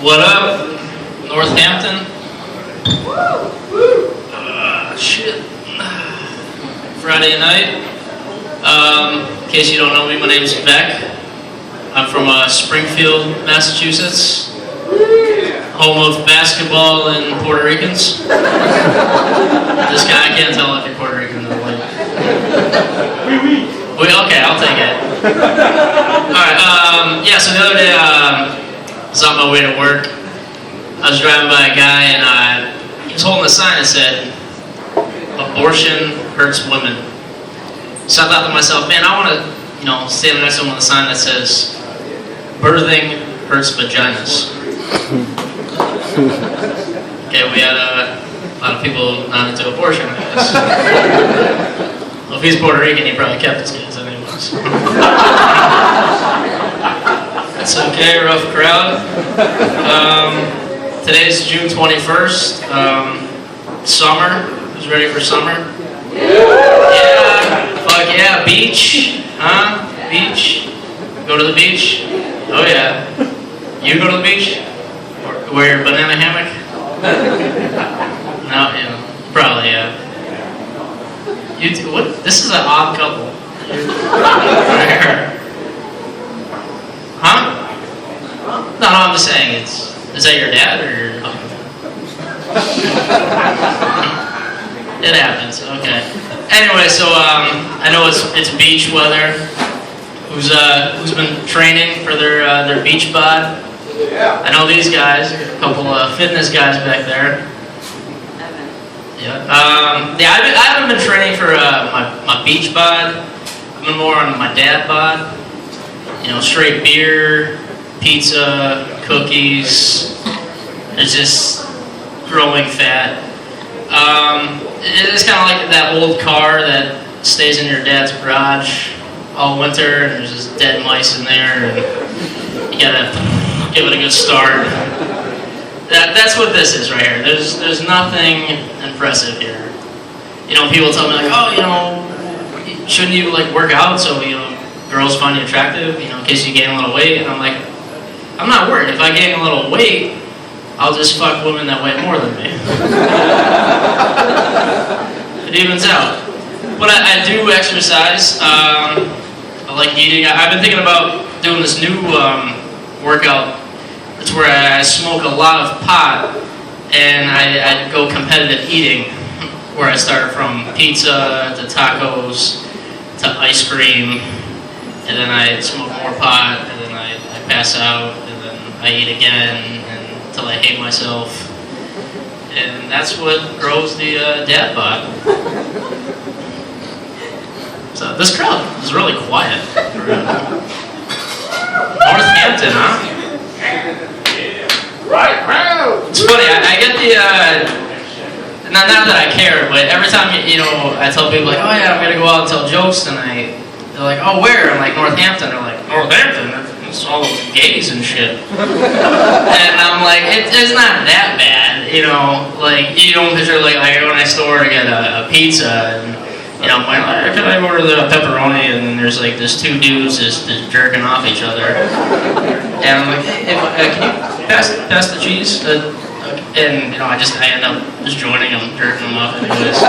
What up, Northampton? Shit. Friday night. In case you don't know me, my name is Beck. I'm from Springfield, Massachusetts, home of basketball and Puerto Ricans. This guy, I can't tell if you're Puerto Rican or white. Okay, I'll take it. Alright, so the other day, I was on my way to work. I was driving by a guy and he was holding a sign that said, "Abortion hurts women." So I thought to myself, man, I want to, stand next to him with a sign that says, "Birthing hurts vaginas." Okay, we had a lot of people not into abortion, I guess. Well, if he's Puerto Rican, he probably kept his kids anyways. That's okay, rough crowd. Today's June 21st. Summer. Who's ready for summer? Yeah. Fuck yeah. Beach. Huh? Beach. Go to the beach? Oh yeah. You go to the beach? Or wear your banana hammock? No, yeah. Probably, yeah. You two, what? This is an odd couple. Right here. Huh? No, I'm just saying, is that your dad or your husband? It happens, okay. Anyway, so I know it's beach weather. Who's been training for their beach bod? Yeah. I know these guys, a couple of fitness guys back there. Yeah. I haven't been training for my beach bod. I've been more on my dad bod. Straight beer, pizza, cookies. It's just growing fat. It's kind of like that old car that stays in your dad's garage all winter, and there's just dead mice in there, and you gotta give it a good start. That's what this is right here. There's nothing impressive here. People tell me like, oh, shouldn't you work out so girls find you attractive, in case you gain a little weight? And I'm like, I'm not worried. If I gain a little weight, I'll just fuck women that weigh more than me. It evens out. But I do exercise. I like eating. I've been thinking about doing this new workout. It's where I smoke a lot of pot and I go competitive eating, where I start from pizza to tacos to ice cream, and then I smoke more pot, and then I pass out, and then I eat again until I hate myself. And that's what grows the dad bod. So this crowd is really quiet. Northampton, huh? Right, crowd. It's funny. I get the not that I care, but every time I tell people like, oh yeah, I'm gonna go out and tell jokes tonight. They're like, oh, where? I'm like, Northampton. They're like, Northampton? It's all those gays and shit. And I'm like, it's not that bad, Like, you don't picture like I go to next door to get a pizza, and I'm like, can I order the pepperoni? And then there's like this two dudes just jerking off each other. And I'm like, hey, can you pass the cheese? And I end up just joining them, jerking them off anyways.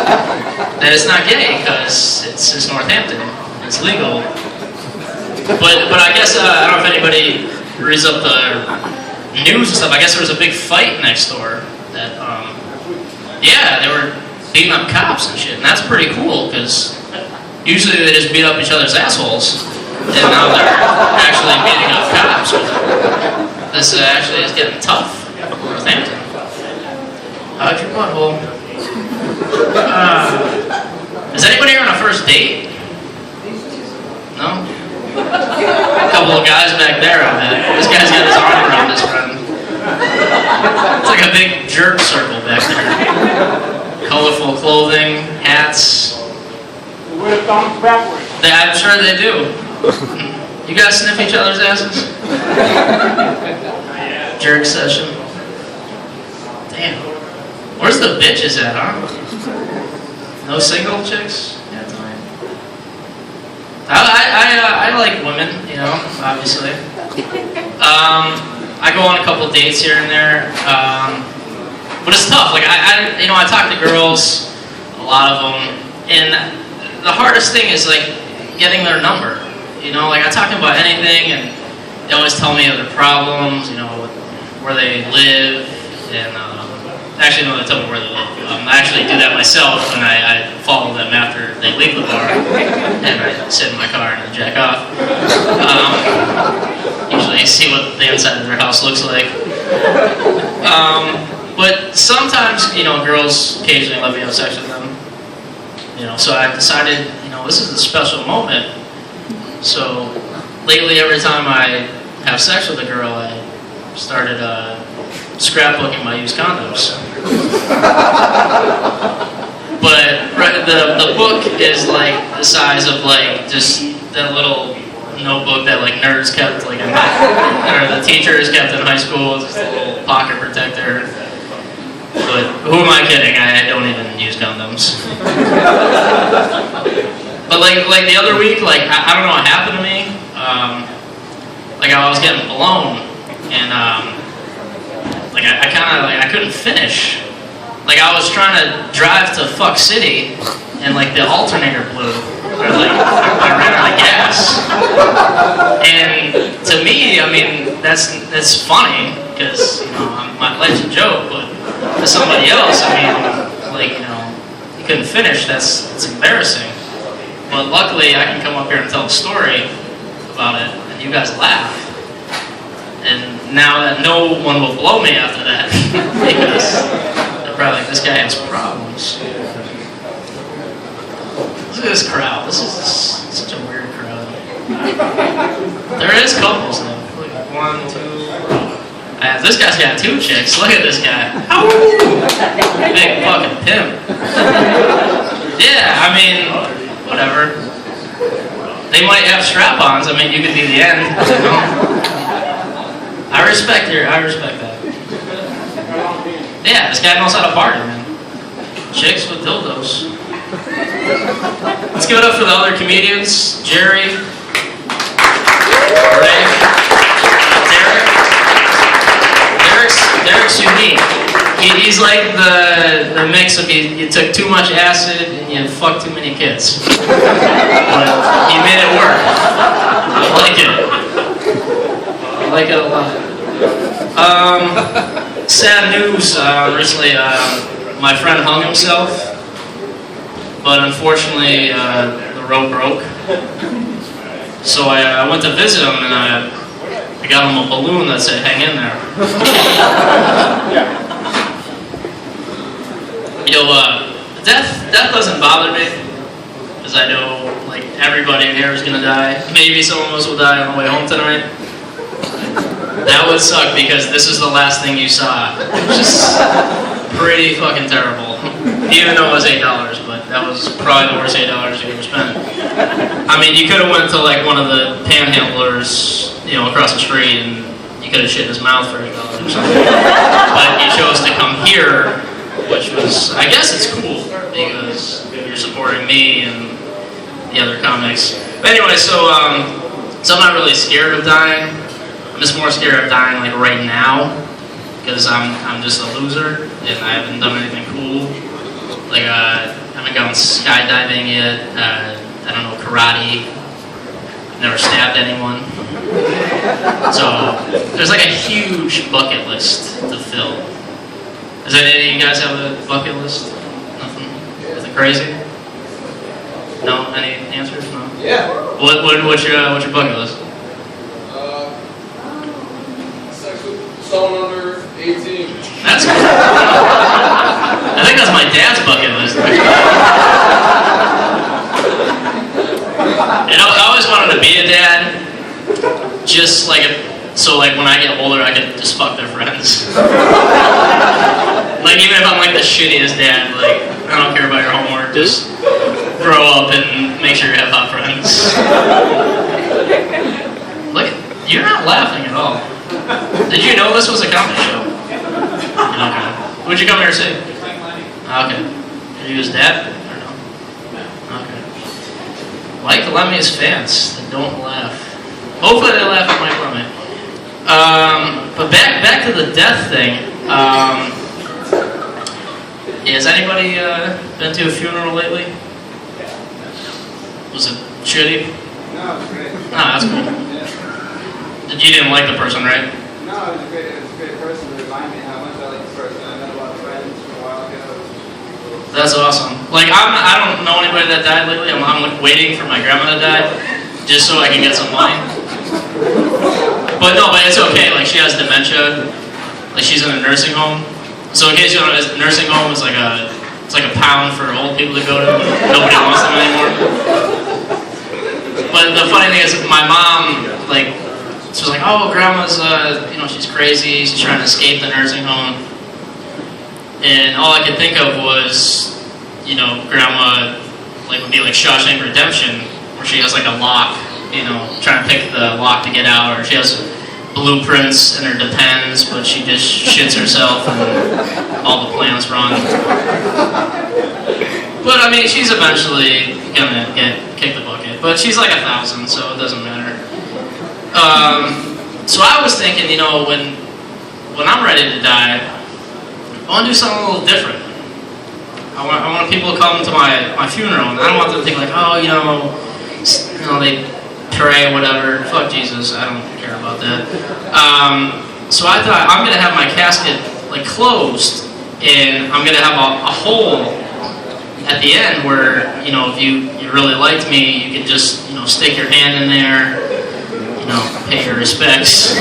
And it's not gay because it's Northampton. It's legal. But I guess I don't know if anybody reads up the news and stuff. I guess there was a big fight next door that they were beating up cops and shit, and that's pretty cool because usually they just beat up each other's assholes, and now they're actually beating up cops. This actually is getting tough. Northampton. How'd your butthole? Is anybody here on a first date? No? A couple of guys back there, I bet. This guy's got his arm around his friend. It's like a big jerk circle back there. Colorful clothing, hats. They wear thumbs backwards. I'm sure they do. You guys sniff each other's asses? Jerk session. Damn. Where's the bitches at, huh? No single chicks? I like women, obviously. I go on a couple dates here and there, but it's tough. Like I talk to girls, a lot of them, and the hardest thing is like getting their number. You know, like I talk to them about anything, and they always tell me of their problems. You know, where they live, and actually no, they tell me where they live. I actually do that myself, and I follow them after they leave the bar, and I sit in my car and I jack off. Usually see what the inside of their house looks like. But sometimes, you know, girls occasionally let me have sex with them. You know, so I decided, you know, this is a special moment. So lately, every time I have sex with a girl, I started scrapbooking my used condoms. But the book is like the size of like just that little notebook that like nerds kept like or the teachers kept in high school, just a little pocket protector. But who am I kidding? I don't even use condoms. But like the other week, like I don't know what happened to me. Like I was getting blown, and like I kind of like I couldn't finish. Like I was trying to drive to Fuck City, and like the alternator blew, or like I ran out of gas. And to me, I mean that's funny because you know my life's a joke, but to somebody else, I mean, like you know, you couldn't finish. It's embarrassing. But luckily, I can come up here and tell a story about it, and you guys laugh. And now that no one will blow me after that, because they're probably like, this guy has problems. Look at this crowd. This is such a weird crowd. There is couples though. Look, 1, 2. This guy's got 2 chicks. Look at this guy. Ow! Big fucking pimp. Yeah, I mean, whatever. They might have strap-ons. I mean, you could be the end. You know? I respect that. Yeah, this guy knows how to party, man. Chicks with dildos. Let's give it up for the other comedians. Jerry, Ray, Derek's unique. He's like the mix of you took too much acid and you fucked too many kids. But he made it work. I like it. I like it a lot. Sad news. Recently, my friend hung himself, but unfortunately, the rope broke. So I went to visit him, and I got him a balloon that said, "Hang in there." You know, death doesn't bother me, because I know like everybody here is gonna die. Maybe some of us will die on the way home tonight. That would suck because this is the last thing you saw. Just pretty fucking terrible. Even though it was $8, but that was probably the worst $8 you ever spent. I mean, you could have went to like one of the panhandlers, you know, across the street, and you could have shit in his mouth for $8 or something. But you chose to come here, which was, I guess it's cool because you're supporting me and the other comics. But anyway, so I'm not really scared of dying. I'm just more scared of dying like right now because I'm just a loser and I haven't done anything cool. Like I haven't gone skydiving yet. I don't know karate. Never stabbed anyone. So there's like a huge bucket list to fill. Does any of you guys have a bucket list? Nothing crazy? No? Any answers? No? Yeah. What's your bucket list? Sex with someone under 18. That's cool. I think that's my dad's bucket list. And I always wanted to be a dad, just like so like when I get older I could just fuck their friends. Like even if I'm like the shittiest dad, like I don't care about your homework, just grow up and make sure you have hot friends. Look, you're not laughing at all. Did you know this was a comedy show? Okay. Who'd you come here to see? Okay. Did you his dad? Or no? Okay. Mike Lemmy's fans that don't laugh. Hopefully they laugh at Mike Lemmy. But back to the death thing. Has anybody been to a funeral lately? Was it shitty? No, it was great. No, that's cool. Yeah. You didn't like the person, right? No, it was a great person to remind me how much I like this person. I met a lot of friends from a while ago. That's awesome. Like I don't know anybody that died lately. I'm like waiting for my grandma to die, just so I can get some money. But no, but it's okay. Like she has dementia. Like she's in a nursing home. So in case you don't know, a nursing home is it's like a pound for old people to go to. Nobody wants them anymore. But the funny thing is, my mom she was like, oh, grandma's she's crazy. She's trying to escape the nursing home. And all I could think of was, grandma would be like Shawshank Redemption, where she has like a lock, trying to pick the lock to get out, or she has blueprints in her Depends, but she just shits herself and all the plans run. But I mean, she's eventually gonna kick the bucket. But she's like 1,000, so it doesn't matter. So I was thinking, when I'm ready to die, I want to do something a little different. I want people to come to my funeral, and I don't want them to think like, oh, they pray, whatever. Fuck Jesus, I don't care about that. So I thought I'm gonna have my casket closed, and I'm gonna have a hole at the end where if you really liked me, you could just stick your hand in there, pay your respects.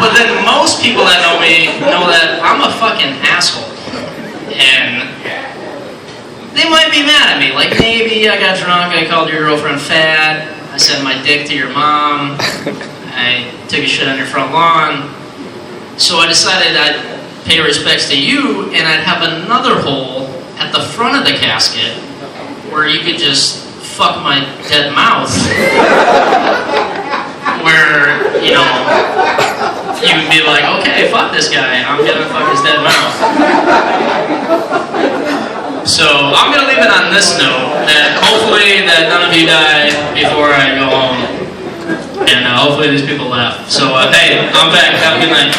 But then most people that know me know that I'm a fucking asshole. And they might be mad at me. Like maybe I got drunk, I called your girlfriend fat, I sent my dick to your mom, I took a shit on your front lawn. So I decided I'd pay respects to you, and I'd have another hole at the front of the casket where you could just fuck my dead mouth. Where, you would be like, okay, fuck this guy, I'm gonna fuck his dead mouth. So I'm gonna leave it on this note, that hopefully that none of you die before I go home. And hopefully these people laugh. So hey, I'm back, have a good night.